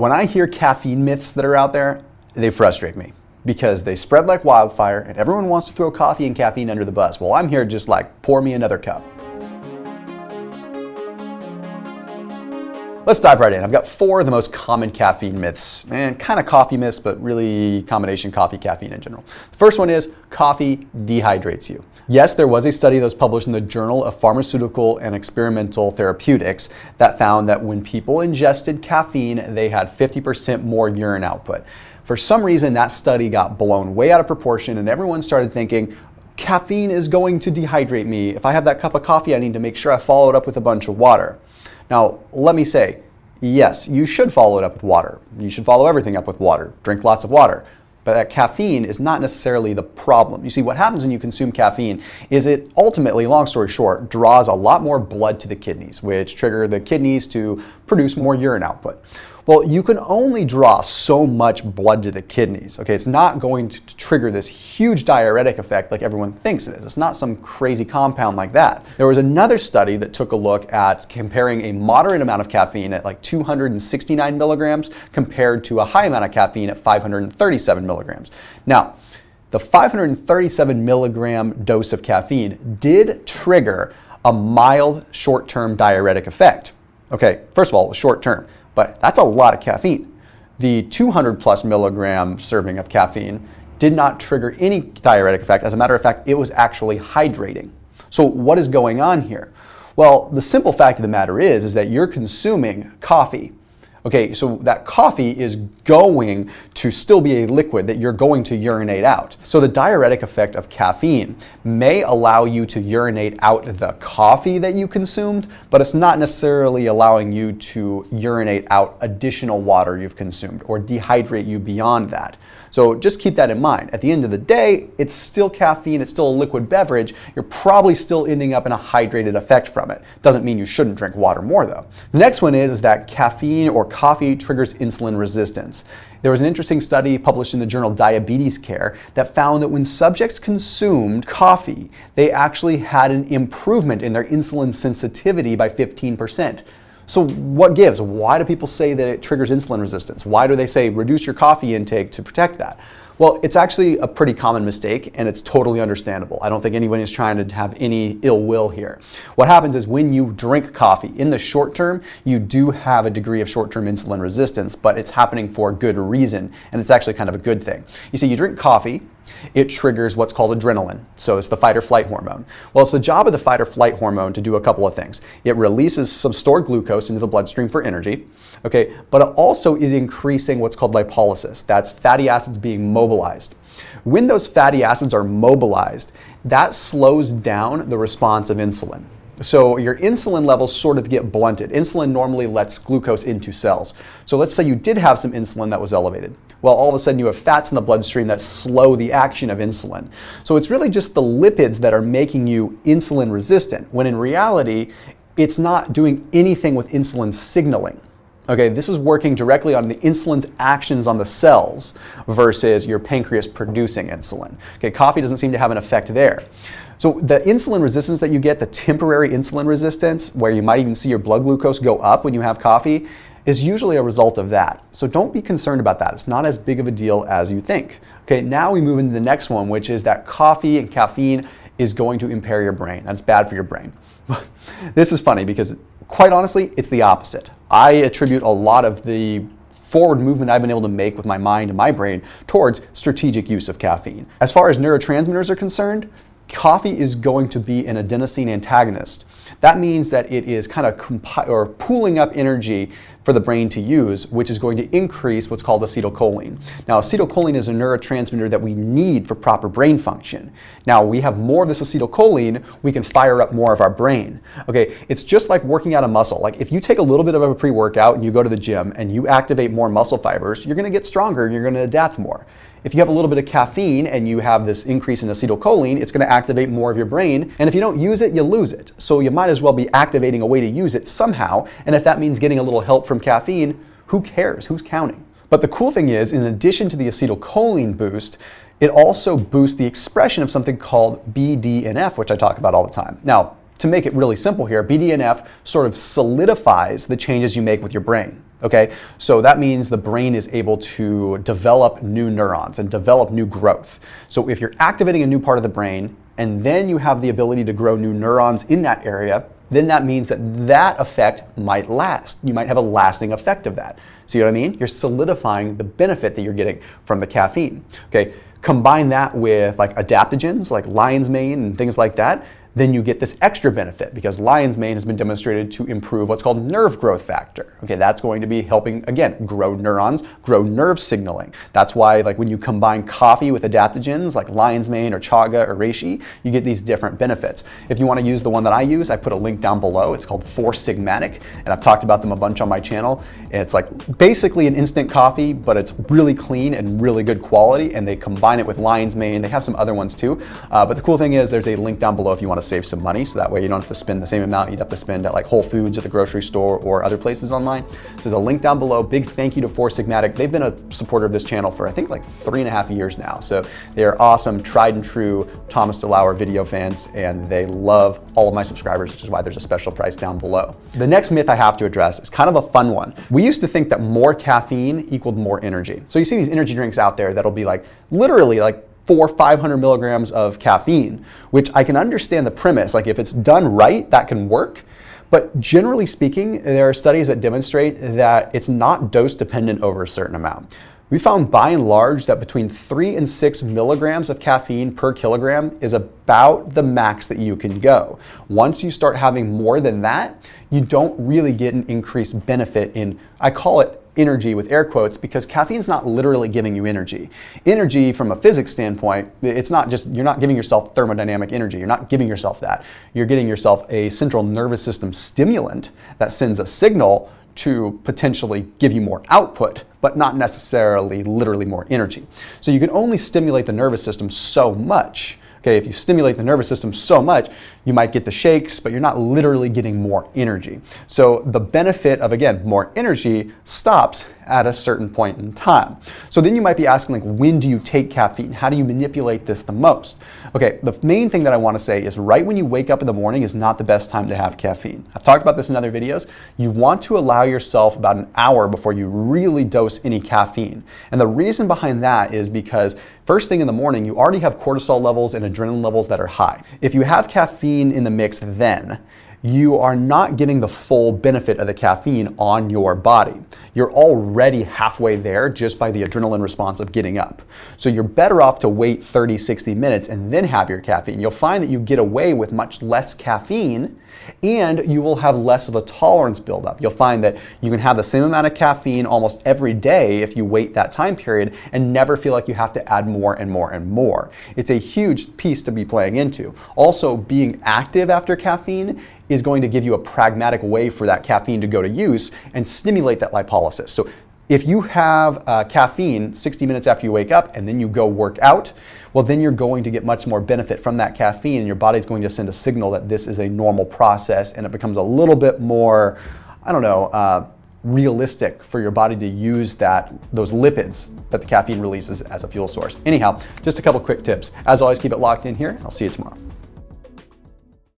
When I hear caffeine myths that are out there, they frustrate me because they spread like wildfire and everyone wants to throw coffee and caffeine under the bus. Well, I'm here just like, pour me another cup. Let's dive right in. I've got 4 of the most common caffeine myths, and kind of coffee myths, but really combination coffee, caffeine in general. The first one is coffee dehydrates you. Yes, there was a study that was published in the Journal of Pharmaceutical and Experimental Therapeutics that found that when people ingested caffeine, they had 50% more urine output. For some reason, that study got blown way out of proportion and everyone started thinking, caffeine is going to dehydrate me. If I have that cup of coffee, I need to make sure I follow it up with a bunch of water. Now, let me say, yes, you should follow it up with water. You should follow everything up with water. Drink lots of water. But that caffeine is not necessarily the problem. You see, what happens when you consume caffeine is it ultimately, long story short, draws a lot more blood to the kidneys, which trigger the kidneys to produce more urine output. Well, you can only draw so much blood to the kidneys. Okay, it's not going to trigger this huge diuretic effect like everyone thinks it is. It's not some crazy compound like that. There was another study that took a look at comparing a moderate amount of caffeine at like 269 milligrams compared to a high amount of caffeine at 537 milligrams. Now, the 537 milligram dose of caffeine did trigger a mild short-term diuretic effect. Okay, first of all, it was short-term. But that's a lot of caffeine. The 200 plus milligram serving of caffeine did not trigger any diuretic effect. As a matter of fact, it was actually hydrating. So what is going on here? Well, the simple fact of the matter is that you're consuming coffee. Okay, so that coffee is going to still be a liquid that you're going to urinate out. So the diuretic effect of caffeine may allow you to urinate out the coffee that you consumed, but it's not necessarily allowing you to urinate out additional water you've consumed or dehydrate you beyond that. So just keep that in mind. At the end of the day, it's still caffeine, it's still a liquid beverage. You're probably still ending up in a hydrated effect from it. Doesn't mean you shouldn't drink water more though. The next one is that caffeine or coffee triggers insulin resistance. There was an interesting study published in the journal Diabetes Care that found that when subjects consumed coffee, they actually had an improvement in their insulin sensitivity by 15%. So what gives? Why do people say that it triggers insulin resistance? Why do they say reduce your coffee intake to protect that? Well, it's actually a pretty common mistake and it's totally understandable. I don't think anyone is trying to have any ill will here. What happens is when you drink coffee, in the short term, you do have a degree of short-term insulin resistance, but it's happening for a good reason and it's actually kind of a good thing. You see, you drink coffee, it triggers what's called adrenaline. So it's the fight or flight hormone. Well, it's the job of the fight or flight hormone to do a couple of things. It releases some stored glucose into the bloodstream for energy, okay, but it also is increasing what's called lipolysis. That's fatty acids being mobilized. When those fatty acids are mobilized, that slows down the response of insulin. So your insulin levels sort of get blunted. Insulin normally lets glucose into cells. So let's say you did have some insulin that was elevated. Well, all of a sudden you have fats in the bloodstream that slow the action of insulin. So it's really just the lipids that are making you insulin resistant, when in reality, it's not doing anything with insulin signaling. Okay, this is working directly on the insulin's actions on the cells versus your pancreas producing insulin. Okay, coffee doesn't seem to have an effect there. So the insulin resistance that you get, the temporary insulin resistance, where you might even see your blood glucose go up when you have coffee, is usually a result of that. So don't be concerned about that. It's not as big of a deal as you think. Okay, now we move into the next one, which is that coffee and caffeine is going to impair your brain. That's bad for your brain. This is funny because quite honestly, it's the opposite. I attribute a lot of the forward movement I've been able to make with my mind and my brain towards strategic use of caffeine. As far as neurotransmitters are concerned, coffee is going to be an adenosine antagonist. That means that it is kind of pooling up energy for the brain to use, which is going to increase what's called acetylcholine. Now, acetylcholine is a neurotransmitter that we need for proper brain function. Now, we have more of this acetylcholine, we can fire up more of our brain. Okay, it's just like working out a muscle. Like if you take a little bit of a pre-workout and you go to the gym and you activate more muscle fibers, you're gonna get stronger, you're gonna adapt more. If you have a little bit of caffeine and you have this increase in acetylcholine, it's going to activate more of your brain. And if you don't use it, you lose it. So you might as well be activating a way to use it somehow. And if that means getting a little help from caffeine, who cares? Who's counting? But the cool thing is, in addition to the acetylcholine boost, it also boosts the expression of something called BDNF, which I talk about all the time. Now, to make it really simple here, BDNF sort of solidifies the changes you make with your brain. Okay, so that means the brain is able to develop new neurons and develop new growth. So if you're activating a new part of the brain and then you have the ability to grow new neurons in that area, then that means that effect might last. You might have a lasting effect of that. See what I mean? You're solidifying the benefit that you're getting from the caffeine. Okay, combine that with like adaptogens like lion's mane and things like that, then you get this extra benefit because lion's mane has been demonstrated to improve what's called nerve growth factor. Okay, that's going to be helping, again, grow neurons, grow nerve signaling. That's why like when you combine coffee with adaptogens like lion's mane or chaga or reishi, you get these different benefits. If you want to use the one that I use, I put a link down below. It's called Four Sigmatic, and I've talked about them a bunch on my channel. It's like basically an instant coffee, but it's really clean and really good quality, and they combine it with lion's mane. They have some other ones too, but the cool thing is there's a link down below if you want to save some money, so that way you don't have to spend the same amount you'd have to spend at like Whole Foods or the grocery store or other places online. So there's a link down below. Big thank you to Four Sigmatic. They've been a supporter of this channel for I think like 3.5 years now. So they are awesome, tried and true Thomas Delauer video fans, and they love all of my subscribers, which is why there's a special price down below. The next myth I have to address is kind of a fun one. We used to think that more caffeine equaled more energy. So you see these energy drinks out there that'll be like literally like 400-500 milligrams of caffeine, which I can understand the premise. Like if it's done right, that can work. But generally speaking, there are studies that demonstrate that it's not dose dependent over a certain amount. We found by and large that between 3 and 6 milligrams of caffeine per kilogram is about the max that you can go. Once you start having more than that, you don't really get an increased benefit in, I call it energy with air quotes, because caffeine's not literally giving you energy. Energy from a physics standpoint, it's not just, you're not giving yourself thermodynamic energy. You're not giving yourself that. You're getting yourself a central nervous system stimulant that sends a signal to potentially give you more output, but not necessarily literally more energy. So you can only stimulate the nervous system so much. Okay, if you stimulate the nervous system so much, you might get the shakes, but you're not literally getting more energy. So the benefit of, again, more energy stops at a certain point in time. So then you might be asking, like, when do you take caffeine? How do you manipulate this the most? Okay, the main thing that I want to say is right when you wake up in the morning is not the best time to have caffeine. I've talked about this in other videos. You want to allow yourself about an hour before you really dose any caffeine. And the reason behind that is because first thing in the morning, you already have cortisol levels and adrenaline levels that are high. If you have caffeine in the mix then, you are not getting the full benefit of the caffeine on your body. You're already halfway there just by the adrenaline response of getting up. So you're better off to wait 30, 60 minutes and then have your caffeine. You'll find that you get away with much less caffeine and you will have less of a tolerance buildup. You'll find that you can have the same amount of caffeine almost every day if you wait that time period and never feel like you have to add more and more and more. It's a huge piece to be playing into. Also, being active after caffeine is going to give you a pragmatic way for that caffeine to go to use and stimulate that lipolysis. So if you have caffeine 60 minutes after you wake up and then you go work out, well, then you're going to get much more benefit from that caffeine and your body's going to send a signal that this is a normal process and it becomes a little bit more, I don't know, realistic for your body to use those lipids that the caffeine releases as a fuel source. Anyhow, just a couple quick tips. As always, keep it locked in here. I'll see you tomorrow.